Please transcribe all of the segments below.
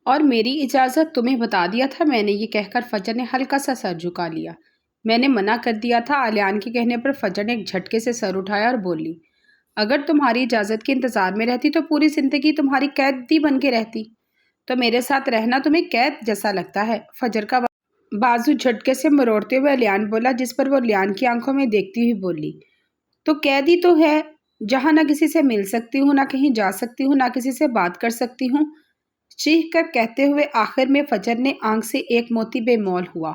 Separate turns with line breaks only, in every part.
اور میری اجازت تمہیں بتا دیا تھا میں نے، یہ کہہ کر فجر نے ہلکا سا سر جھکا لیا۔ میں نے منع کر دیا تھا۔ الیان کے کہنے پر فجر نے ایک جھٹکے سے سر اٹھایا اور بولی، اگر تمہاری اجازت کے انتظار میں رہتی تو پوری زندگی تمہاری قیدی بن کے رہتی۔ تو میرے ساتھ رہنا تمہیں قید جیسا لگتا ہے؟ فجر کا بازو جھٹکے سے مروڑتے ہوئے الیان بولا، جس پر وہ الیان کی آنکھوں میں دیکھتی ہوئی بولی، تو قیدی تو ہے، جہاں نہ کسی سے مل سکتی ہوں، نہ کہیں جا سکتی ہوں، نہ کسی سے بات کر سکتی ہوں۔ چیخ کر کہتے ہوئے آخر میں فجر نے آنکھ سے ایک موتی بے مول ہوا۔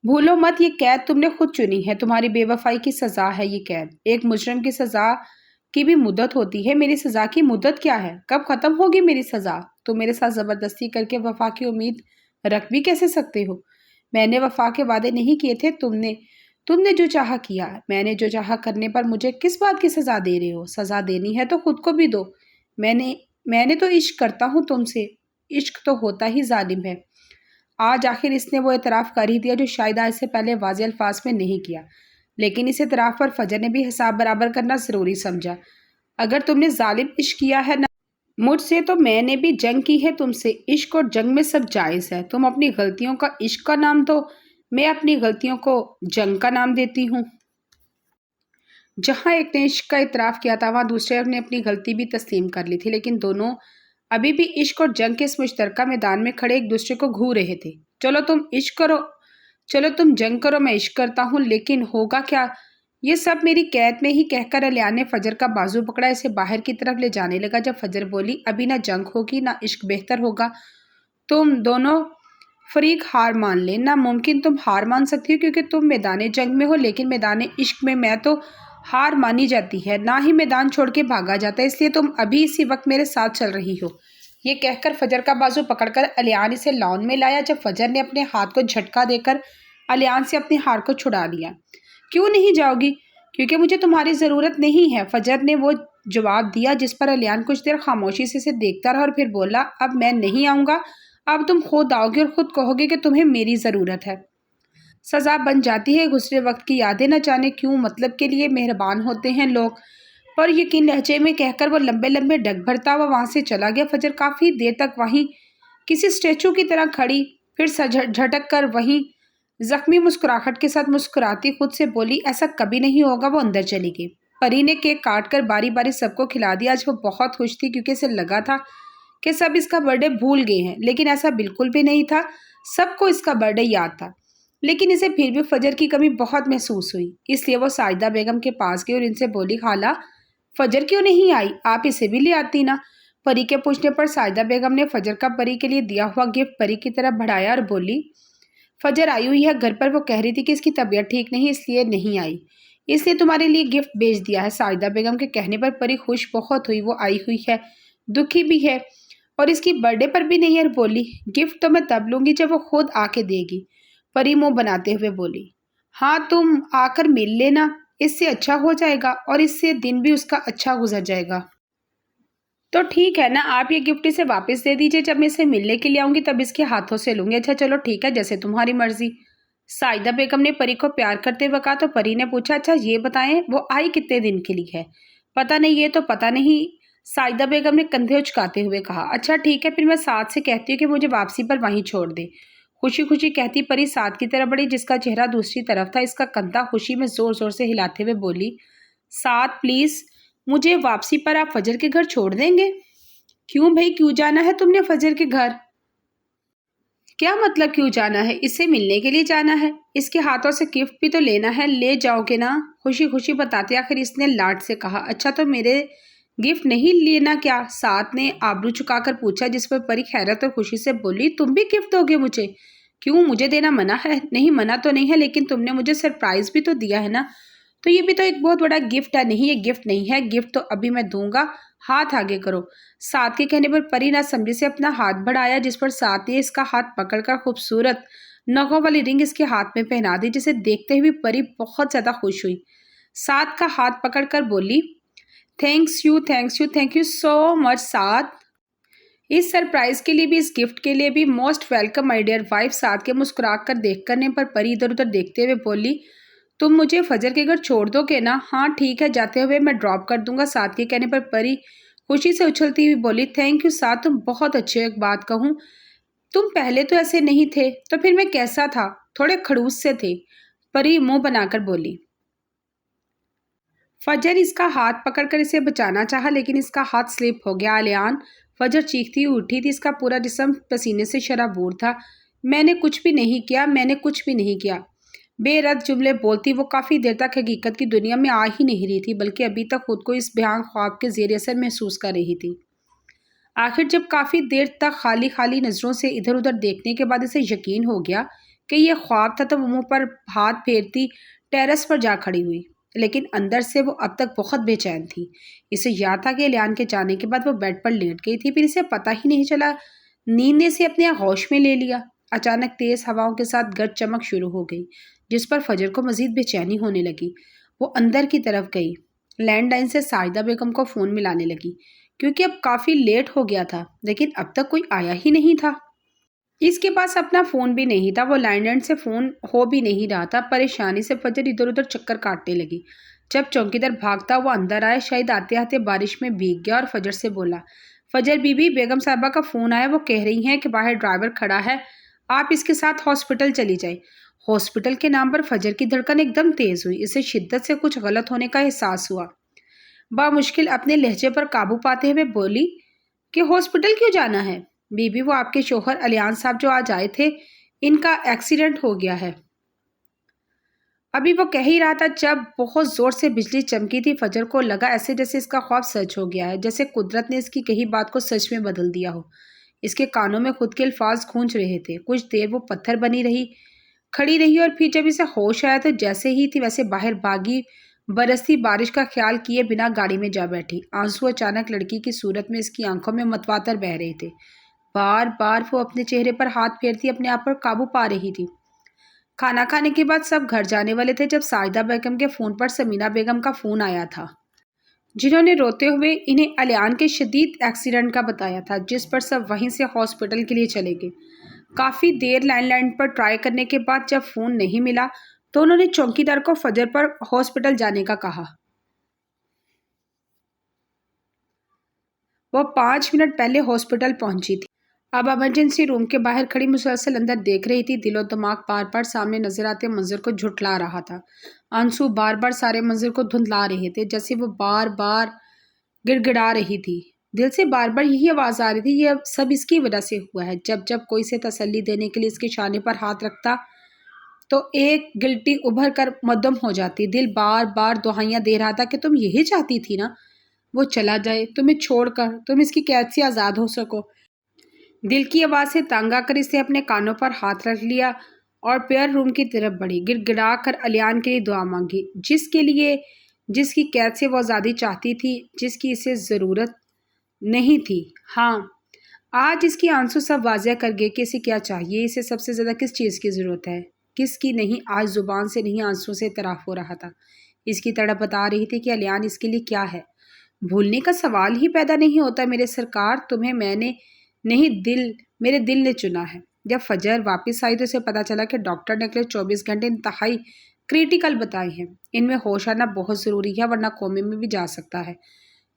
بھولو مت، یہ قید تم نے خود چنی ہے، تمہاری بے وفائی کی سزا ہے یہ قید۔ ایک مجرم کی سزا کی بھی مدت ہوتی ہے، میری سزا کی مدت کیا ہے؟ کب ختم ہوگی میری سزا؟ تم میرے ساتھ زبردستی کر کے وفا کی امید رکھ بھی کیسے سکتے ہو؟ میں نے وفا کے وعدے نہیں کیے تھے، تم نے جو چاہا کیا، میں نے جو چاہا کرنے پر مجھے کس بات کی سزا دے رہے ہو؟ سزا دینی ہے تو خود کو بھی دو۔ میں نے تو عشق کرتا ہوں تم سے، عشق تو ہوتا ہی ظالم ہے۔ آج آخر اس نے وہ اعتراف کر ہی دیا جو شاید آج سے پہلے واضح الفاظ میں نہیں کیا، لیکن اس اعتراف پر فجر نے بھی حساب برابر کرنا ضروری سمجھا۔ اگر تم نے ظالم عشق کیا ہے مجھ سے، تو میں نے بھی جنگ کی ہے تم سے۔ عشق اور جنگ میں سب جائز ہے۔ تم اپنی غلطیوں کا عشق کا نام دو، میں اپنی غلطیوں کو جنگ کا نام دیتی ہوں۔ جہاں ایک نے عشق کا اعتراف کیا تھا، وہاں دوسرے نے اپنی غلطی بھی تسلیم کر لی تھی، لیکن دونوں ابھی بھی عشق اور جنگ کے اس مشترکہ میدان میں کھڑے ایک دوسرے کو گھور رہے تھے۔ چلو تم عشق کرو، چلو تم جنگ کرو، میں عشق کرتا ہوں، لیکن ہوگا کیا؟ یہ سب میری قید میں ہی، کہہ کر الیان نے فجر کا بازو پکڑا، اسے باہر کی طرف لے جانے لگا۔ جب فجر بولی، ابھی نہ جنگ ہوگی نہ عشق، بہتر ہوگا تم دونوں فریق ہار مان لیں۔ ناممکن تم ہار مان سکتی ہو کیونکہ تم میدان جنگ میں ہو، لیکن میدان عشق میں تو ہار مانی جاتی ہے، نہ ہی میدان چھوڑ کے بھاگا جاتا ہے، اس لیے تم ابھی اسی وقت میرے ساتھ چل رہی ہو۔ یہ کہہ کر فجر کا بازو پکڑ کر الیان اسے لاؤن میں لایا۔ جب فجر نے اپنے ہاتھ کو جھٹکا دے کر الیان سے اپنے ہار کو چھڑا لیا۔ کیوں نہیں جاؤ گی؟ کیونکہ مجھے تمہاری ضرورت نہیں ہے، فجر نے وہ جواب دیا، جس پر الیان کچھ دیر خاموشی سے اسے دیکھتا رہا اور پھر بولا، اب میں نہیں آؤں گا، اب تم خود آؤ گے اور خود کہو گے کہ تمہیں میری ضرورت ہے۔ سزا بن جاتی ہے گزرے وقت کی یادیں، نہ جانے کیوں مطلب کے لیے مہربان ہوتے ہیں لوگ۔ پر یقین لہجے میں کہہ کر وہ لمبے لمبے ڈگ بھرتا ہوا وہاں سے چلا گیا۔ فجر کافی دیر تک وہیں کسی اسٹیچو کی طرح کھڑی، پھر جھٹک کر وہیں زخمی مسکراہٹ کے ساتھ مسکراتی خود سے بولی، ایسا کبھی نہیں ہوگا۔ وہ اندر چلی گئی۔ پری نے کیک کاٹ کر باری باری سب کو کھلا دیا۔ آج وہ بہت خوش تھی کیونکہ اسے لگا تھا کہ سب اس کا برتھ ڈے بھول گئے ہیں، لیکن ایسا بالکل بھی نہیں تھا، سب کو اس کا برتھ ڈے یاد تھا، لیکن اسے پھر بھی فجر کی کمی بہت محسوس ہوئی۔ اس لیے وہ ساجدہ بیگم کے پاس گئی اور ان سے بولی، خالہ فجر کیوں نہیں آئی؟ آپ اسے بھی لے آتی نا۔ پری کے پوچھنے پر ساجدہ بیگم نے فجر کا پری کے لیے دیا ہوا گفٹ پری کی طرف بڑھایا اور بولی، فجر آئی ہوئی ہے گھر پر، وہ کہہ رہی تھی کہ اس کی طبیعت ٹھیک نہیں، اس لیے نہیں آئی، اس لیے تمہارے لیے گفٹ بھیج دیا ہے۔ ساجدہ بیگم کے کہنے پر پری خوش بہت ہوئی، وہ آئی ہوئی ہے، دکھی بھی ہے، اور اس کی برتھ ڈے پر بھی نہیں، اور بولی، گفٹ تو میں تب لوں گی جب وہ خود آ کے دے گی۔ پری منہ بناتے ہوئے بولی، ہاں تم آ کر مل لینا، اس سے اچھا ہو جائے گا اور اس سے دن بھی اس کا اچھا گزر جائے گا۔ تو ٹھیک ہے نا، آپ یہ گفٹ اسے واپس دے دیجیے، جب میں اسے ملنے کے لیے آؤں گی تب اس کے ہاتھوں سے لوں گی۔ اچھا چلو ٹھیک ہے، جیسے تمہاری مرضی۔ ساجدہ بیگم نے پری کو پیار کرتے ہوئے کہا۔ تو پری نے پوچھا، اچھا یہ بتائیں وہ آئی کتنے دن کے لیے ہے؟ پتہ نہیں، یہ تو پتہ نہیں، ساجدہ بیگم نے کندھے اچکاتے ہوئے کہا۔ اچھا ٹھیک ہے، پھر میں ساتھ سے کہتی ہوں کہ مجھے واپسی پر وہیں چھوڑ دے۔ خوشی خوشی کہتی پری ساتھ کی طرف بڑھی، جس کا چہرہ دوسری طرف تھا، اس کا کندھا خوشی میں زور زور سے ہلاتے ہوئے بولی، ساتھ پلیز، مجھے واپسی پر آپ فجر کے گھر چھوڑ دیں گے؟ کیوں بھائی، کیوں جانا ہے تم نے فجر کے گھر؟ کیا مطلب کیوں جانا ہے؟ اس سے ملنے کے لیے جانا ہے، اس کے ہاتھوں سے گفٹ بھی تو لینا ہے، لے جاؤ گے نا؟ خوشی خوشی بتاتے آخر اس نے لاڈ سے کہا۔ اچھا تو میرے گفٹ نہیں لینا کیا؟ ساتھ نے آبرو چکا کر پوچھا، جس پر پری حیرت اور خوشی سے بولی، تم بھی گفٹ دو گے مجھے؟ کیوں، مجھے دینا منع ہے؟ نہیں منع تو نہیں ہے، لیکن تم نے مجھے سرپرائز بھی تو دیا ہے نا، تو یہ بھی تو ایک بہت بڑا گفٹ ہے۔ نہیں، یہ گفٹ نہیں ہے، گفٹ تو ابھی میں دوں گا، ہاتھ آگے کرو۔ ساتھ کے کہنے پر پری نہ سمجھی سے اپنا ہاتھ بڑھایا، جس پر ساتھ نے اس کا ہاتھ پکڑ کر خوبصورت نگوں والی رنگ اس کے ہاتھ میں پہنا دی، جسے دیکھتے ہوئے پری بہت زیادہ خوش ہوئی۔ ساتھ کا ہاتھ پکڑ کر بولی، تھینکس یو سو مچ ساتھ، اس سرپرائز کے لیے بھی، اس گفٹ کے لیے بھی، most welcome my dear wife. ساتھ کے مسکرا کر دیکھ کرنے پر پری ادھر ادھر دیکھتے ہوئے بولی، تم مجھے فجر کے گھر چھوڑ دو گے نا؟ ہاں ٹھیک ہے، جاتے ہوئے میں ڈراپ کر دوں گا۔ ساتھ کے کہنے پر پری خوشی سے اچھلتی ہوئی بولی، تھینک یو سعد، تم بہت اچھے. ایک بات کہوں، تم پہلے تو ایسے نہیں تھے، تو پھر میں کیسا تھا؟ تھوڑے کھڑوس سے تھے. پری منہ بنا کر بولی. فجر اس کا ہاتھ پکڑ کر اسے بچانا چاہا لیکن اس کا ہاتھ سلپ ہو گیا. الیان، فجر چیختی ہوئی اٹھی تھی. اس کا پورا جسم پسینے سے شرابور تھا. میں نے کچھ بھی نہیں کیا، میں نے کچھ بھی نہیں کیا. بے رد جملے بولتی وہ کافی دیر تک حقیقت کی دنیا میں آ ہی نہیں رہی تھی، بلکہ ابھی تک خود کو اس بھیانک خواب کے زیر اثر محسوس کر رہی تھی. آخر جب کافی دیر تک خالی خالی نظروں سے ادھر ادھر دیکھنے کے بعد اسے یقین ہو گیا کہ یہ خواب تھا، تو وہ منہ پر ہاتھ پھیرتی ٹیرس پر جا کھڑی ہوئی. لیکن اندر سے وہ اب تک بہت بے چین تھی. اسے یاد تھا کہ الیان کے جانے کے بعد وہ بیڈ پر لیٹ گئی تھی، پھر اسے پتہ ہی نہیں چلا نیند نے اسے اپنے آغوش میں لے لیا. اچانک تیز ہواؤں کے ساتھ گرج چمک شروع ہو گئی، جس پر فجر کو مزید بے چینی ہونے لگی. وہ اندر کی طرف گئی، لینڈ لائن سے ساجدہ بیگم کو فون ملانے لگی کیونکہ اب کافی لیٹ ہو گیا تھا، لیکن اب تک کوئی آیا ہی نہیں تھا. اس کے پاس اپنا فون بھی نہیں تھا، وہ لینڈ لائن سے فون ہو بھی نہیں رہا تھا. پریشانی سے فجر ادھر ادھر چکر کاٹنے لگی. جب چوکیدار بھاگتا وہ اندر آئے، شاید آتے آتے بارش میں بھیگ گیا اور فجر سے بولا، فجر بی بی، بیگم صاحبہ کا فون آیا، وہ کہہ رہی ہیں کہ باہر ڈرائیور کھڑا ہے، آپ اس کے ساتھ ہاسپٹل چلی جائیں. ہاسپٹل کے نام پر فجر کی دھڑکن ایک دم تیز ہوئی. اسے شدت سے کچھ غلط ہونے کا احساس ہوا. بامشکل اپنے لہجے پر قابو پاتے ہوئے بولی کہ ہاسپٹل کیوں جانا ہے؟ بی بی، وہ آپ کے شوہر الیان صاحب جو آج آئے تھے، ان کا ایکسیڈنٹ ہو گیا ہے. ابھی وہ کہہ ہی رہا تھا جب بہت زور سے بجلی چمکی تھی. فجر کو لگا ایسے جیسے اس کا خواب سچ ہو گیا ہے، جیسے قدرت نے اس کی کہی بات کو سچ میں بدل دیا ہو. اس کے کانوں میں خود کے الفاظ گونج رہے تھے. کچھ دیر وہ پتھر بنی رہی، کھڑی رہی، اور پھر جب اسے ہوش آیا تو جیسے ہی تھی ویسے باہر بھاگی برستی بارش کا خیال کیے بنا گاڑی میں جا بیٹھی. آنسو اچانک لڑکی کی صورت میں اس کی آنکھوں میں متواتر بہہ رہے تھے. بار بار وہ اپنے چہرے پر ہاتھ پھیرتی اپنے آپ پر قابو پا رہی تھی. کھانا کھانے کے بعد سب گھر جانے والے تھے جب ساجدہ بیگم کے فون پر سمینہ بیگم کا فون آیا تھا، جنہوں نے روتے ہوئے انہیں الیان کے شدید ایکسیڈنٹ کا بتایا تھا، جس پر سب وہیں سے ہاسپٹل کے لیے چلے گئے. کافی دیر لینڈ لائن پر ٹرائی کرنے کے بعد جب فون نہیں ملا تو انہوں نے چوکیدار کو فجر پر ہاسپٹل جانے کا کہا. وہ 5 منٹ پہلے ہاسپٹل پہنچی تھی. اب ایمرجنسی روم کے باہر کھڑی مسلسل اندر دیکھ رہی تھی. دل و دماغ بار بار سامنے نظر آتے منظر کو جھٹلا رہا تھا. آنسو بار بار سارے منظر کو دھندلا رہے تھے، جیسے وہ بار بار گڑ گڑا رہی تھی. دل سے بار بار یہی آواز آ رہی تھی، یہ سب اس کی وجہ سے ہوا ہے. جب جب کوئی اسے تسلی دینے کے لیے اس کے شانے پر ہاتھ رکھتا تو ایک گلٹی ابھر کر مدم ہو جاتی. دل بار بار دہائیاں دے رہا تھا کہ تم یہی چاہتی تھی نا، وہ چلا جائے تمہیں چھوڑ کر، تم اس کی قید سے آزاد ہو سکو. دل کی آواز سے تنگ آ کر اسے اپنے کانوں پر ہاتھ رکھ لیا اور پیئر روم کی طرف بڑھی. گڑ گڑا کر الیان کے لیے دعا مانگی، جس کی قید سے وہ آزادی چاہتی تھی، جس کی اسے ضرورت نہیں تھی. ہاں، آج اس کی آنسو سب واضح کر گئے کہ اسے کیا چاہیے، اسے سب سے زیادہ کس چیز کی ضرورت ہے. کس کی نہیں، آج زبان سے نہیں آنسو سے اعتراف ہو رہا تھا. اس کی تڑپ بتا رہی تھی کہ الیان اس کے لیے کیا ہے. بھولنے کا سوال ہی پیدا نہیں ہوتا میرے سرکار، تمہیں میں نے نہیں، میرے دل نے چنا ہے. جب فجر واپس آئی تو اسے پتا چلا کہ ڈاکٹر نے اگلے 24 گھنٹے انتہائی کریٹیکل بتائے ہیں. ان میں ہوش آنا بہت ضروری ہے، ورنہ کومے میں بھی جا سکتا ہے.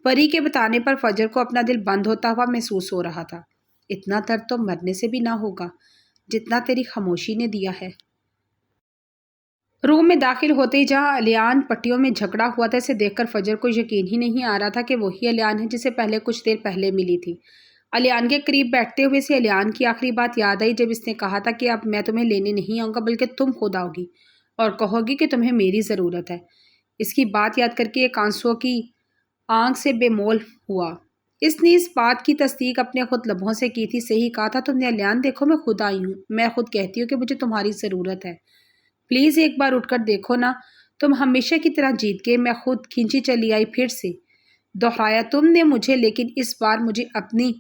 پری کے بتانے پر فجر کو اپنا دل بند ہوتا ہوا محسوس ہو رہا تھا. اتنا درد تو مرنے سے بھی نہ ہوگا جتنا تیری خاموشی نے دیا ہے. روم میں داخل ہوتے ہی جہاں الیان پٹیوں میں جھکڑا ہوا تھا، اسے دیکھ کر فجر کو یقین ہی نہیں آ رہا تھا کہ وہی الیان ہے جسے پہلے کچھ دیر پہلے ملی تھی. الیان کے قریب بیٹھتے ہوئے اسے الیان کی آخری بات یاد آئی جب اس نے کہا تھا کہ اب میں تمہیں لینے نہیں آؤں گا بلکہ تم خود آؤ گی اور کہو گی کہ تمہیں میری ضرورت ہے. اس کی بات یاد کر کے ایک آنسو کی آنکھ سے بے مول ہوا. اس نے اس بات کی تصدیق اپنے خود لبوں سے کی تھی. صحیح کہا تھا تم نے الیان، دیکھو میں خود آئی ہوں، میں خود کہتی ہوں کہ مجھے تمہاری ضرورت ہے. پلیز ایک بار اٹھ کر دیکھو نا، تم ہمیشہ کی طرح جیت گئے. میں خود کھینچی چلی آئی. پھر سے دہرایا تم نے مجھے، لیکن اس بار مجھے اپنی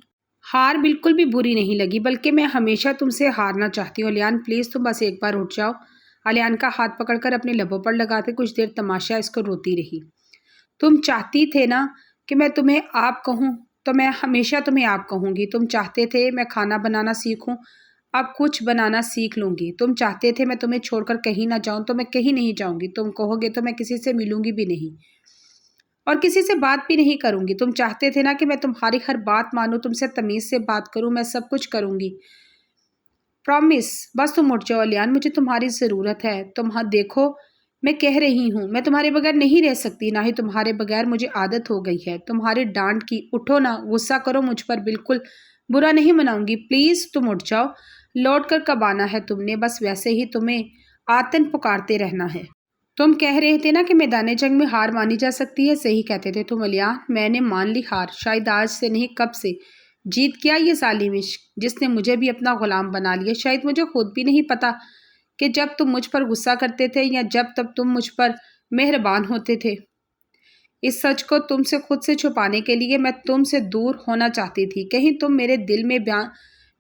ہار بالکل بھی بری نہیں لگی، بلکہ میں ہمیشہ تم سے ہارنا چاہتی ہوں. الیان پلیز تم بس ایک بار اٹھ جاؤ. الیان کا ہاتھ پکڑ کر اپنے لبوں پر لگاتے کچھ دیر تماشا اس کو روتی رہی. تم چاہتی تھے نا کہ میں تمہیں آپ کہوں، تو میں ہمیشہ تمہیں آپ کہوں گی. تم چاہتے تھے میں کھانا بنانا سیکھوں، اب کچھ بنانا سیکھ لوں گی. تم چاہتے تھے میں تمہیں چھوڑ کر کہیں نہ جاؤں، تو میں کہیں نہیں جاؤں گی. تم کہو گے تو میں کسی سے ملوں گی بھی نہیں. اور کسی سے بات بھی نہیں کروں گی۔ تم چاہتے تھے نا کہ میں تمہاری ہر بات مانوں، تم سے تمیز سے بات کروں، میں سب کچھ کروں گی، پرومس۔ بس تم اٹھ جاؤ الیان، مجھے تمہاری ضرورت ہے۔ دیکھو میں کہہ رہی ہوں، میں تمہارے بغیر نہیں رہ سکتی، نہ ہی تمہارے بغیر مجھے عادت ہو گئی ہے تمہاری ڈانٹ کی۔ اٹھو نا، غصہ کرو مجھ پر، بالکل برا نہیں مناؤں گی، پلیز تم اٹھ جاؤ۔ لوٹ کر کب آنا ہے تم نے؟ بس ویسے ہی تمہیں آتن پکارتے رہنا ہے۔ تم کہہ رہے تھے نا کہ میدان جنگ میں ہار مانی جا سکتی ہے، صحیح کہتے تھے تم الیان، میں نے مان لی ہار، شاید آج سے نہیں کب سے۔ جیت کیا یہ ظالم عشق جس نے مجھے بھی اپنا غلام بنا لیا؟ شاید مجھے خود بھی نہیں پتا کہ جب تم مجھ پر غصہ کرتے تھے یا جب تب تم مجھ پر مہربان ہوتے تھے۔ اس سچ کو تم سے خود سے چھپانے کے لیے میں تم سے دور ہونا چاہتی تھی، کہیں تم میرے دل میں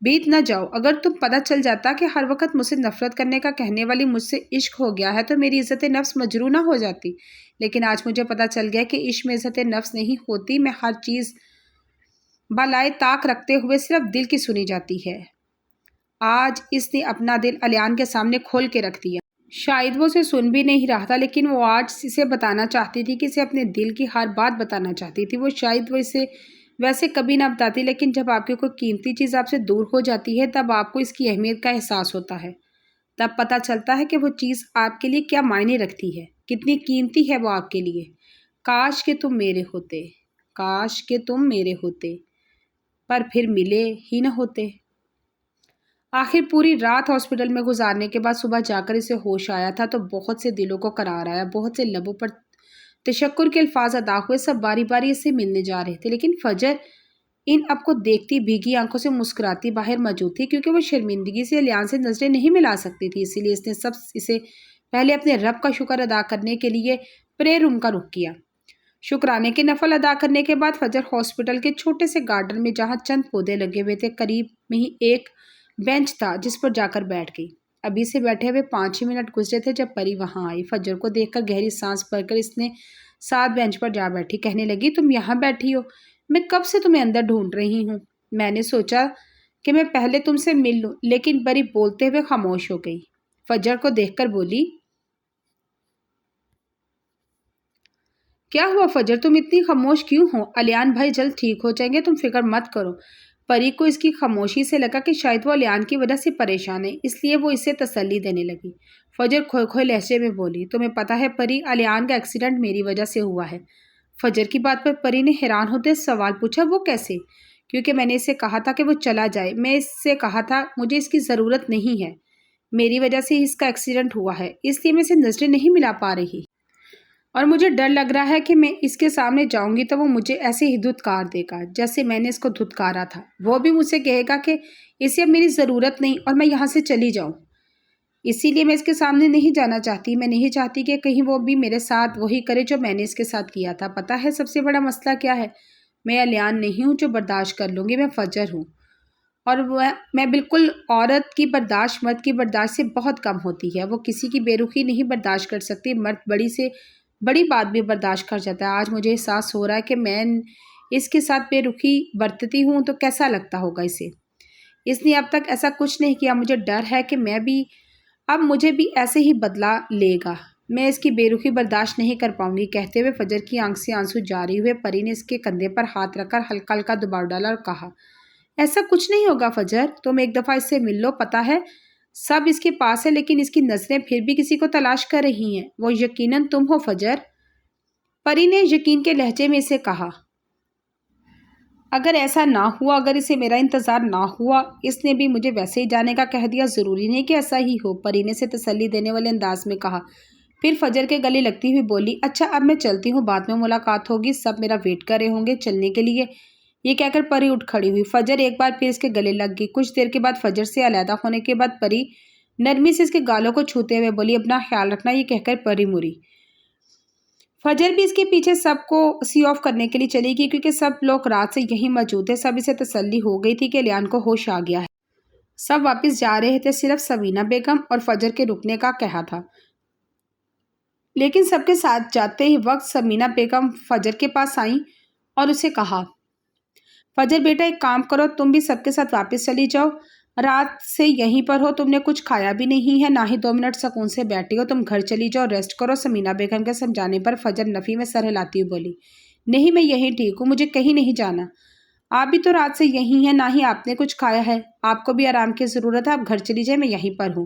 بیت نہ جاؤ۔ اگر تم پتہ چل جاتا کہ ہر وقت مجھ سے نفرت کرنے کا کہنے والی مجھ سے عشق ہو گیا ہے تو میری عزت نفس مجروح نہ ہو جاتی، لیکن آج مجھے پتہ چل گیا کہ عشق میں عزت نفس نہیں ہوتی، میں ہر چیز بالائے طاق رکھتے ہوئے صرف دل کی سنی جاتی ہے۔ آج اس نے اپنا دل الیان کے سامنے کھول کے رکھ دیا۔ شاید وہ اسے سن بھی نہیں رہا تھا، لیکن وہ آج اسے بتانا چاہتی تھی کہ اسے اپنے دل کی ہر بات بتانا چاہتی تھی۔ شاید وہ اسے ویسے کبھی نہ بتاتی، لیکن جب آپ کی کوئی قیمتی چیز آپ سے دور ہو جاتی ہے تب آپ کو اس کی اہمیت کا احساس ہوتا ہے۔ تب پتہ چلتا ہے کہ وہ چیز آپ کے لیے کیا معنی رکھتی ہے، کتنی قیمتی ہے وہ آپ کے لیے۔ کاش کہ تم میرے ہوتے، کاش کہ تم میرے ہوتے، پر پھر ملے ہی نہ ہوتے۔ آخر پوری رات ہاسپٹل میں گزارنے کے بعد صبح جا کر اسے ہوش آیا تھا تو بہت سے دلوں کو قرار آیا، بہت سے لبوں پر تشکر کے الفاظ ادا ہوئے، سب باری باری اسے ملنے جا رہے تھے، لیکن فجر ان اب کو دیکھتی بھیگی آنکھوں سے مسکراتی باہر موجود تھی، کیونکہ وہ شرمندگی سے الیان سے نظریں نہیں ملا سکتی تھی، اسی لیے اس نے اسے پہلے اپنے رب کا شکر ادا کرنے کے لیے پرے روم کا رخ کیا۔ شکرانے کے نفل ادا کرنے کے بعد فجر ہاسپٹل کے چھوٹے سے گارڈن میں جہاں چند پودے لگے ہوئے تھے قریب میں ہی ایک بینچ تھا جس پر جا کر بیٹھ گئی۔ ابھی سے بیٹھے ہوئے 5 ہی منٹ گزرے تھے جب پری وہاں آئی۔ فجر کو دیکھ کر گہری سانس بھر کر اس نے ساتھ بینچ پر جا بیٹھی، کہنے لگی تم یہاں بیٹھی ہو، میں کب سے تمہیں اندر ڈھونڈ رہی ہوں۔ میں نے سوچا کہ میں پہلے تم سے مل لوں، لیکن پری بولتے ہوئے خاموش ہو گئی۔ فجر کو دیکھ کر بولی کیا ہوا فجر، تم اتنی خاموش کیوں ہو؟ الیان بھائی جلد ٹھیک ہو جائیں گے، تم فکر مت کرو۔ پری کو اس کی خاموشی سے لگا کہ شاید وہ الیان کی وجہ سے پریشان ہے، اس لیے وہ اسے تسلی دینے لگی۔ فجر کھوئے کھوئے لہجے میں بولی تمہیں پتا ہے پری، الیان کا ایکسیڈنٹ میری وجہ سے ہوا ہے۔ فجر کی بات پر پری نے حیران ہوتے سوال پوچھا وہ کیسے؟ کیونکہ میں نے اسے کہا تھا کہ وہ چلا جائے، میں اس سے کہا تھا مجھے اس کی ضرورت نہیں ہے، میری وجہ سے اس کا ایکسیڈنٹ ہوا ہے، اس لیے میں اسے نظریں نہیں ملا پا رہی، اور مجھے ڈر لگ رہا ہے کہ میں اس کے سامنے جاؤں گی تو وہ مجھے ایسے ہی دھتکار دے گا جیسے میں نے اس کو دھتکارا تھا، وہ بھی مجھ سے کہے گا کہ اسے اب میری ضرورت نہیں اور میں یہاں سے چلی جاؤں، اسی لیے میں اس کے سامنے نہیں جانا چاہتی، میں نہیں چاہتی کہ کہیں وہ بھی میرے ساتھ وہی کرے جو میں نے اس کے ساتھ کیا تھا۔ پتہ ہے سب سے بڑا مسئلہ کیا ہے؟ میں الیان نہیں ہوں جو برداشت کر لوں گی، میں فجر ہوں، اور میں بالکل عورت کی برداشت مرد کی برداشت سے بہت کم ہوتی ہے، وہ کسی کی بے رخی نہیں برداشت کر سکتی، مرد بڑی سے بڑی بات بھی برداشت کر جاتا ہے۔ آج مجھے احساس ہو رہا ہے کہ میں اس کے ساتھ بے رخی برتتی ہوں تو کیسا لگتا ہوگا اسے، اس نے اب تک ایسا کچھ نہیں کیا، مجھے ڈر ہے کہ اب مجھے بھی ایسے ہی بدلہ لے گا، میں اس کی بے رخی برداشت نہیں کر پاؤں گی۔ کہتے ہوئے فجر کی آنکھ سے آنسو جاری ہوئے، پری نے اس کے کندھے پر ہاتھ رکھ کر ہلکا ہلکا دباؤ ڈالا اور کہا ایسا کچھ نہیں ہوگا فجر، تم ایک دفعہ اس سے مل لو، پتہ ہے سب اس کے پاس ہے، لیکن اس کی نظریں پھر بھی کسی کو تلاش کر رہی ہیں، وہ یقیناً تم ہو فجر۔ پری نے یقین کے لہجے میں اسے کہا اگر ایسا نہ ہوا، اگر اسے میرا انتظار نہ ہوا، اس نے بھی مجھے ویسے ہی جانے کا کہہ دیا، ضروری نہیں کہ ایسا ہی ہو، پری نے اسے تسلی دینے والے انداز میں کہا، پھر فجر کے گلے لگتی ہوئی بولی اچھا اب میں چلتی ہوں، بعد میں ملاقات ہوگی، سب میرا ویٹ کر رہے ہوں گے چلنے کے لیے۔ یہ کہہ کر پری اٹھ کھڑی ہوئی، فجر ایک بار پھر اس کے گلے لگ گئی۔ کچھ دیر کے بعد فجر سے علیحدہ ہونے کے بعد پری نرمی سے اس کے گالوں کو چھوتے ہوئے بولی اپنا خیال رکھنا، یہ کہہ کر پری مری۔ فجر بھی اس کے پیچھے سب کو سی آف کرنے کے لیے چلی گئی، کیونکہ سب لوگ رات سے یہیں موجود تھے، سب اسے تسلی ہو گئی تھی کہ الیان کو ہوش آ گیا ہے۔ سب واپس جا رہے تھے، صرف سمینہ بیگم اور فجر کے رکنے کا کہا تھا، لیکن سب کے ساتھ جاتے ہی وقت سمینہ بیگم فجر کے پاس آئیں اور اسے کہا فجر بیٹا ایک کام کرو، تم بھی سب کے ساتھ واپس چلی جاؤ، رات سے یہیں پر ہو، تم نے کچھ کھایا بھی نہیں ہے، نہ ہی 2 منٹ سکون سے بیٹھی ہو، تم گھر چلی جاؤ، ریسٹ کرو۔ سمینہ بیگم کے سمجھانے پر فجر نفی میں سر ہلاتی ہوئی بولی، نہیں میں یہیں ٹھیک ہوں، مجھے کہیں نہیں جانا۔ آپ بھی تو رات سے یہیں ہیں، نہ ہی آپ نے کچھ کھایا ہے، آپ کو بھی آرام کی ضرورت ہے، آپ گھر چلی جائیں، میں یہیں پر ہوں۔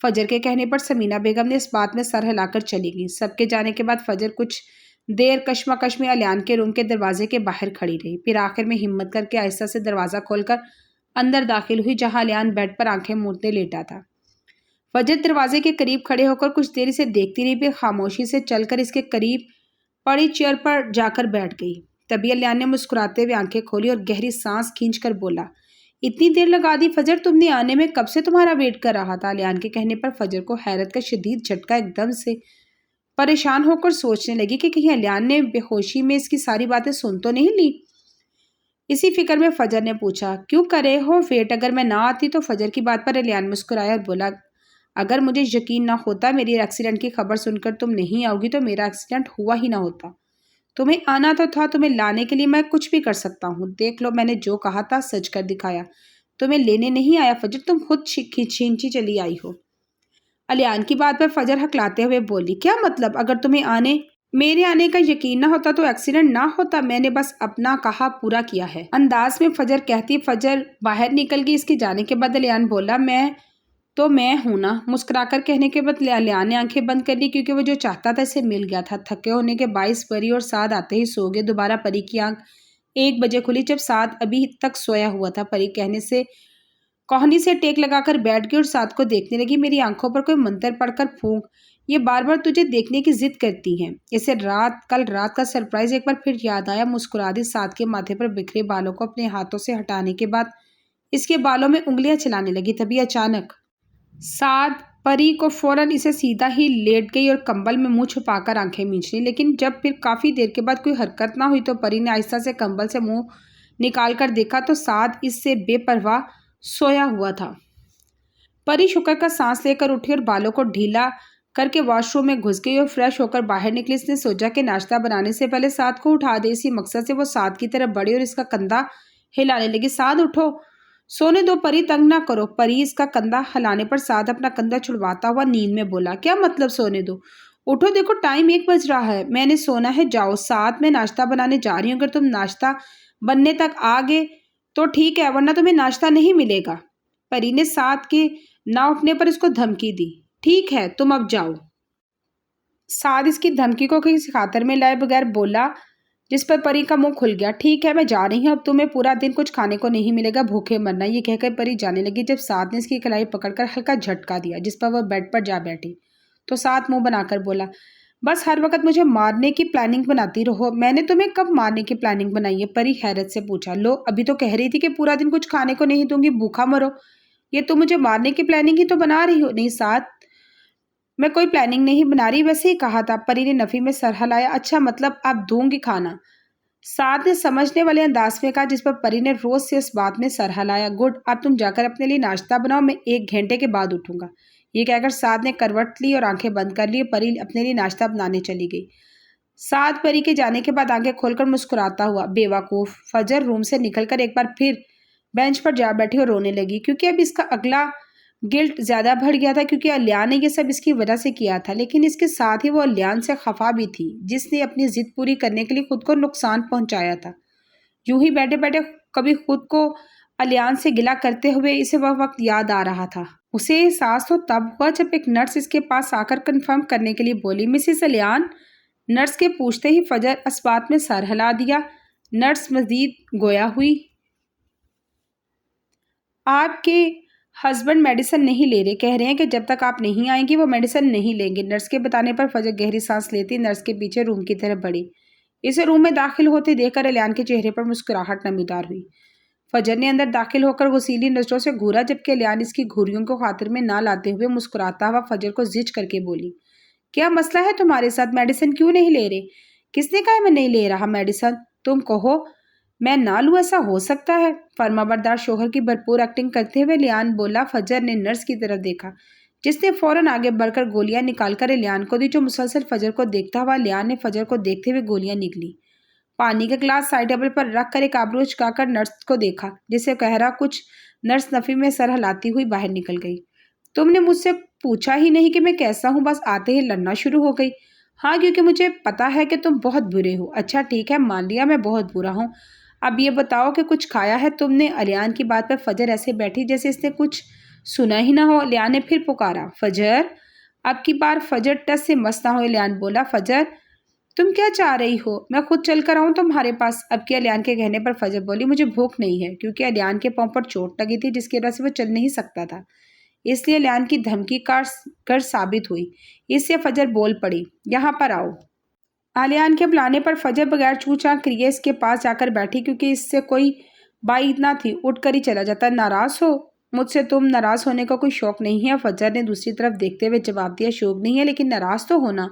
فجر کے کہنے پر سمینہ بیگم نے اس بات میں سر ہلا کر چلی گئی۔ سب کے جانے کے بعد فجر کچھ دیر کشمکش میں الیان کے روم کے دروازے کے باہر کھڑی رہی، پھر آخر میں ہمت کر کے آہستہ سے دروازہ کھول کر اندر داخل ہوئی، جہاں الیان بیڈ پر آنکھیں موڑتے لیٹا تھا۔ فجر دروازے کے قریب کھڑے ہو کر کچھ دیر اسے دیکھتی رہی، پھر خاموشی سے چل کر اس کے قریب پڑی چیئر پر جا کر بیٹھ گئی۔ تبھی الیان نے مسکراتے ہوئے آنکھیں کھولی اور گہری سانس کھینچ کر بولا، اتنی دیر لگا دی فجر، تم نے آنے میں، کب سے تمہارا ویٹ کر رہا تھا۔ الیان کے کہنے پر فجر کو حیرت کا شدید جھٹکا، ایک دم سے پریشان ہو کر سوچنے لگی کہ کہیں الیان نے بے ہوشی میں اس کی ساری باتیں سن تو نہیں لی۔ اسی فکر میں فجر نے پوچھا، کیوں کرے ہو ویٹ، اگر میں نہ آتی تو؟ فجر کی بات پر الیان مسکرایا اور بولا، اگر مجھے یقین نہ ہوتا میری ایکسیڈنٹ کی خبر سن کر تم نہیں آؤ گی تو میرا ایکسیڈنٹ ہوا ہی نہ ہوتا۔ تمہیں آنا تو تھا، تمہیں لانے کے لیے میں کچھ بھی کر سکتا ہوں۔ دیکھ لو، میں نے جو کہا تھا سچ کر دکھایا، تمہیں لینے نہیں آیا فجر، تم خود کھینچی چلی آئی ہو۔ الیان کی بات پر فجر ہکلاتے ہوئے بولی، کیا مطلب؟ اگر تمہیں میرے آنے کا یقین نہ ہوتا تو ایکسیڈنٹ نہ ہوتا، میں نے بس اپنا کہا پورا کیا ہے، انداز میں فجر کہتی۔ فجر باہر نکل گئی۔ اس کے جانے کے بعد الیان بولا، میں ہوں نا۔ مسکرا کر کہنے کے بعد الیان نے آنکھیں بند کر لی، کیونکہ وہ جو چاہتا تھا اسے مل گیا تھا۔ تھکے ہونے کے باعث پری اور سعد آتے ہی سو گئے۔ دوبارہ پری کی آنکھ 1 بجے کھلی، جب سعد ابھی تک سویا ہوا تھا۔ پری کوہنی سے ٹیک لگا کر بیٹھ گئی اور سعد کو دیکھنے لگی، میری آنکھوں پر کوئی منتر پڑھ کر پھونک، یہ بار بار تجھے دیکھنے کی ضد کرتی ہیں۔ اسے کل رات کا سرپرائز ایک بار پھر یاد آیا۔ مسکرا دی۔ سعد کے ماتھے پر بکھرے بالوں کو اپنے ہاتھوں سے ہٹانے کے بعد اس کے بالوں میں انگلیاں چلانے لگی۔ تبھی اچانک سعد پری کو فوراً اسے سیدھا ہی لیٹ گئی اور کمبل میں منہ چھپا کر آنکھیں مینچ لی، لیکن جب پھر کافی دیر کے بعد کوئی حرکت نہ ہوئی تو پری نے آہستہ سے کمبل سے منہ نکال کر دیکھا تو سعد اس سے بے پرواہ سویا ہوا تھا۔ پری شکر کا سانس لے کر اٹھی اور بالوں کو ڈھیلا کر کے واش روم میں گھس گئی اور فریش ہو کر باہر نکلی۔ اس نے سوچا کہ ناشتہ بنانے سے پہلے سعد کو اٹھا دے۔ اسی مقصد سے وہ سعد کی طرف بڑھی اور اس کا کندھا ہلانے لگی، سعد اٹھو، سونے دو پری، تنگ نہ کرو۔ پری اس کا کندھا ہلانے پر سعد اپنا کندھا چھڑواتا ہوا نیند میں بولا، کیا مطلب سونے دو؟ اٹھو، دیکھو ٹائم 1 بج رہا ہے، میں نے سونا ہے، جاؤ۔ سعد میں ناشتہ بنانے جا رہی ہوں، اگر تم ناشتہ بننے تک آ گئے تو ٹھیک ہے، ورنہ تمہیں ناشتہ نہیں ملے گا۔ پری نے سعد کے نہ اٹھنے پر اس کو دھمکی دی، ٹھیک ہے تم اب جاؤ۔ سعد اس کی دھمکی کو کسی خاطر میں لائے بغیر بولا، جس پر پری کا منہ کھل گیا، ٹھیک ہے میں جا رہی ہوں، اب تمہیں پورا دن کچھ کھانے کو نہیں ملے گا، بھوکے مرنا۔ یہ کہہ کر پری جانے لگی جب سعد نے اس کی کلائی پکڑ کر ہلکا جھٹکا دیا، جس پر وہ بیڈ پر جا بیٹھی تو سعد منہ بنا کر بولا، بس ہر وقت مجھے مارنے کی پلاننگ بناتی رہو۔ میں نے تمہیں کب مارنے کی پلاننگ بنائی ہے؟ پری حیرت سے پوچھا، لو ابھی تو کہہ رہی تھی کہ پورا دن کچھ کھانے کو نہیں دوں گی، بھوکا مرو، یہ تم مجھے مارنے کی پلاننگ ہی تو بنا رہی ہو۔ نہیں سعد، میں کوئی پلاننگ نہیں بنا رہی، ویسے ہی کہا تھا۔ پری نے نفی میں سر ہلایا، اچھا مطلب اب دوں گی کھانا، سعد نے سمجھنے والے انداز میں کہا، جس پر پری نے روز سے اس بات میں سر ہلایا۔ گڈ، اب تم جا کر اپنے لیے ناشتہ بناؤ، میں 1 گھنٹے کے بعد اٹھوں گا۔ یہ کہہ کر سعد نے کروٹ لی اور آنکھیں بند کر لی، پری اپنے لیے ناشتہ بنانے چلی گئی۔ سعد پری کے جانے کے بعد آنکھیں کھول کر مسکراتا ہوا، بے وقوف۔ فجر روم سے نکل کر ایک بار پھر بینچ پر جا بیٹھی اور رونے لگی، کیونکہ اب اس کا اگلا گلٹ زیادہ بڑھ گیا تھا، کیونکہ الیان نے یہ سب اس کی وجہ سے کیا تھا، لیکن اس کے ساتھ ہی وہ الیان سے خفا بھی تھی، جس نے اپنی ضد پوری کرنے کے لیے خود کو نقصان پہنچایا تھا۔ یوں ہی بیٹھے بیٹھے کبھی خود کو الیان سے گلہ کرتے ہوئے اسے وہ وقت یاد آ رہا تھا۔ اسے احساس تو تب ہوا جب ایک نرس اس کے پاس آ کر کنفرم کرنے کے لیے بولی، مسز الیان۔ نرس کے پوچھتے ہی فجر اس بات میں سر ہلا دیا۔ نرس مزید گویا ہوئی، آپ کے ہسبینڈ میڈیسن نہیں لے رہے، کہہ رہے ہیں کہ جب تک آپ نہیں آئیں گی وہ میڈیسن نہیں لیں گے۔ نرس کے بتانے پر فجر گہری سانس لیتی نرس کے پیچھے روم کی طرف بڑھی۔ اسے روم میں داخل ہوتے دیکھ کر الیان کے چہرے پر مسکراہٹ نمودار ہوئی۔ فجر نے اندر داخل ہو کر غصیلی نظروں سے گھورا، جبکہ الیان اس کی گھوریوں کو خاطر میں نہ لاتے ہوئے مسکراتا ہوا فجر کو زج کر کے بولی، کیا مسئلہ ہے تمہارے ساتھ؟ میڈیسن کیوں نہیں لے رہے؟ کس نے کہا میں نہیں لے رہا میڈیسن؟ تم کہو میں نہ لوں، ایسا ہو سکتا ہے؟ فرمانبردار شوہر کی بھرپور ایکٹنگ کرتے ہوئے الیان بولا۔ فجر نے نرس کی طرف دیکھا، جس نے فوراً آگے بڑھ کر گولیاں نکال کر الیان کو دی، جو مسلسل فجر کو دیکھتا ہوا۔ الیان نے فجر کو دیکھتے ہوئے گولیاں نگلی۔ پانی کا گلاس سائڈ ٹیبل پر رکھ کر ایک آبرو چکا کر نرس کو دیکھا جسے کہہ رہا کچھ نرس نفی میں سر ہلاتی ہوئی باہر نکل گئی۔ تم نے مجھ سے پوچھا ہی نہیں کہ میں کیسا ہوں، بس آتے ہی لڑنا شروع ہو گئی۔ ہاں کیونکہ مجھے پتا ہے کہ تم بہت برے ہو۔ اچھا ٹھیک ہے، مان لیا میں بہت برا ہوں۔ اب یہ بتاؤ کہ کچھ کھایا ہے تم نے؟ الیان کی بات پر فجر ایسے بیٹھی جیسے اس نے کچھ سنا ہی نہ ہو۔ الیان نے پھر پکارا، فجر! اب کی بار فجر ٹس سے مس نہ ہو۔ الیان بولا، فجر تم کیا چاہ رہی ہو؟ میں خود چل کر آؤں تمہارے پاس؟ اب کی الیان کے کہنے پر فجر بولی، مجھے بھوک نہیں ہے، کیونکہ الیان کے پاؤں پر چوٹ لگی تھی جس کی وجہ سے وہ چل نہیں سکتا تھا، اس لیے الیان کی دھمکی کار ثابت ہوئی۔ اس سے فجر بول پڑی، یہاں پر آؤ۔ الیان کے بلانے پر فجر بغیر چوں چاں کیے اس کے پاس جا کر بیٹھی، کیونکہ اس سے کوئی بعید نہ تھی، اٹھ کر ہی چلا جاتا۔ ناراض ہو مجھ سے؟ تم ناراض ہونے کا کوئی شوق نہیں ہے؟ فجر نے دوسری طرف دیکھتے ہوئے جواب دیا، شوق نہیں ہے لیکن ناراض تو ہونا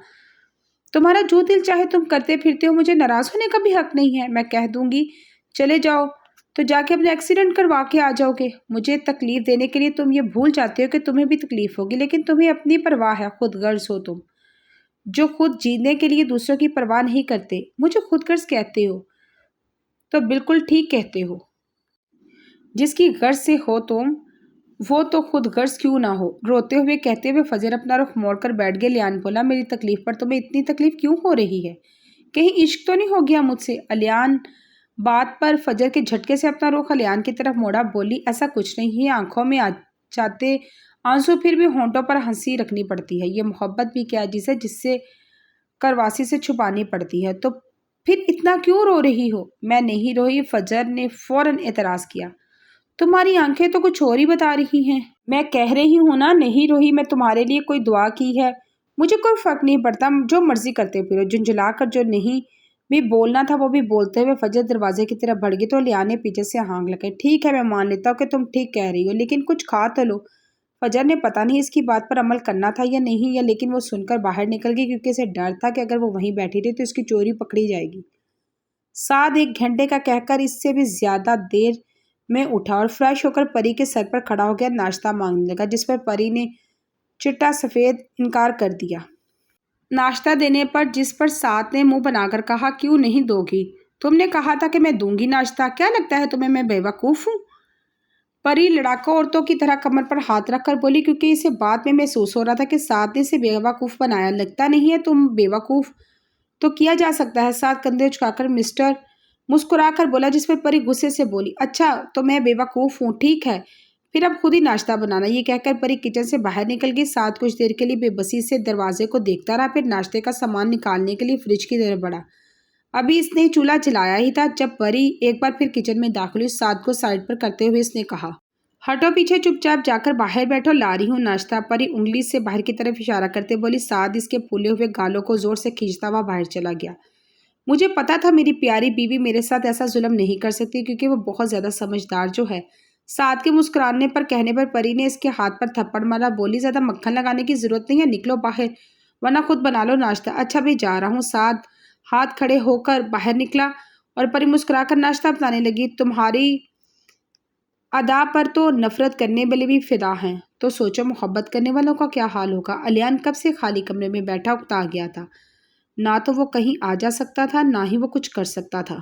تمہارا جو دل چاہے تم کرتے پھرتے ہو، مجھے ناراض ہونے کا بھی حق نہیں ہے۔ میں کہہ دوں گی چلے جاؤ تو جا کے اپنا ایکسیڈنٹ کروا کے آ جاؤ گے۔ مجھے تکلیف دینے کے لیے تم یہ بھول جاتے ہو کہ تمہیں بھی تکلیف ہوگی، لیکن تمہیں اپنی پرواہ ہے، خود غرض ہو تم، جو خود جینے کے لیے دوسروں کی پرواہ نہیں کرتے۔ مجھے خود غرض کہتے ہو تو بالکل ٹھیک کہتے ہو، جس کی غرض سے ہو تم وہ تو خود غرض کیوں نہ ہو۔ روتے ہوئے کہتے ہوئے فجر اپنا رخ موڑ کر بیٹھ گئے۔ الیان بولا، میری تکلیف پر تمہیں اتنی تکلیف کیوں ہو رہی ہے؟ کہیں عشق تو نہیں ہو گیا مجھ سے؟ الیان بات پر فجر کے جھٹکے سے اپنا رخ الیان کی طرف موڑا، بولی، ایسا کچھ نہیں ہے، آنکھوں میں آ جاتے آنسو پھر بھی ہونٹوں پر ہنسی رکھنی پڑتی ہے۔ یہ محبت بھی کیا چیز ہے جس سے کرواسی سے چھپانی پڑتی ہے؟ تو پھر اتنا کیوں رو رہی ہو؟ میں نہیں روئی، فجر نے فوراً اعتراض کیا، تمہاری آنکھیں تو کچھ اور ہی بتا رہی ہیں۔ میں کہہ رہی ہوں نا نہیں روئی، میں تمہارے لیے کوئی دعا کی ہے، مجھے کوئی فرق نہیں پڑتا، جو مرضی کرتے پھرو۔ جھنجھلا کر جو نہیں بھی بولنا تھا وہ بھی بولتے ہوئے فجر دروازے کی طرف بڑھ گئی تو الیان نے پیچھے سے ہانک لگائی، ٹھیک ہے میں مان لیتا ہوں کہ تم ٹھیک کہہ رہی ہو، لیکن کچھ کھا تو لو۔ فجر نے پتہ نہیں اس کی بات پر عمل کرنا تھا یا نہیں، یا لیکن وہ سن کر باہر نکل گئی کیونکہ اسے ڈر تھا کہ اگر وہ وہیں بیٹھی رہی تو اس کی چوری پکڑی جائے گی۔ سعد 1 گھنٹے کا کہہ کر اس سے بھی زیادہ دیر میں اٹھا اور فریش ہو کر پری کے سر پر کھڑا ہو گیا، ناشتہ مانگنے لگا، جس پر پری نے چٹا سفید انکار کر دیا۔ ناشتہ دینے پر جس پر سعد نے منہ بنا کر کہا، کیوں نہیں دو گی؟ تم نے کہا تھا کہ میں دوں گی ناشتہ، کیا لگتا ہے تمہیں میں بے وقوف ہوں؟ پری لڑاکا عورتوں کی طرح کمر پر ہاتھ رکھ کر بولی، کیونکہ اسے بعد میں محسوس ہو رہا تھا کہ سعد نے اسے بے وقوف بنایا۔ لگتا نہیں ہے تم بے وقوف تو کیا جا سکتا ہے؟ سعد کندھے اچکا کر مسکرا کر بولا، جس پر پری غصے سے بولی، اچھا تو میں بے وقوف ہوں، ٹھیک ہے پھر اب خود ہی ناشتہ بنانا۔ یہ کہہ کر پری کچن سے باہر نکل گئی۔ سعد کچھ دیر کے لیے بے بسی سے دروازے کو دیکھتا رہا، پھر ناشتے کا سامان نکالنے کے لیے فریج کی طرف بڑھا۔ ابھی اس نے چولہا جلایا ہی تھا جب پری ایک بار پھر کچن میں داخل ہوئی۔ سعد کو سائڈ پر کرتے ہوئے اس نے کہا، ہٹو پیچھے، چپ چاپ جا کر باہر بیٹھو، لا رہی ہوں ناشتہ۔ پری انگلی سے باہر کی طرف اشارہ کرتے بولی۔ سعد اس کے پھولے ہوئے گالوں کو زور سے کھینچتا ہوا باہر چلا گیا۔ مجھے پتا تھا میری پیاری بیوی میرے ساتھ ایسا ظلم نہیں کر سکتی، کیونکہ وہ بہت زیادہ سمجھدار جو ہے۔ سعد کے مسکرانے پر کہنے پر پری نے اس کے ہاتھ پر تھپڑ مارا، بولی، زیادہ مکھن لگانے کی ضرورت نہیں ہے، نکلو باہر ورنہ خود بنا لو ناشتہ۔ اچھا بھی جا رہا ہوں۔ سعد ہاتھ کھڑے ہو کر باہر نکلا اور پری مسکرا کر ناشتہ بنانے لگی۔ تمہاری ادا پر تو نفرت کرنے والے بھی فدا ہیں، تو سوچو محبت کرنے والوں کا کیا حال ہوگا۔ الیان کب سے خالی کمرے میں بیٹھا اکتا گیا تھا، نہ تو وہ کہیں آ جا سکتا تھا نہ ہی وہ کچھ کر سکتا تھا۔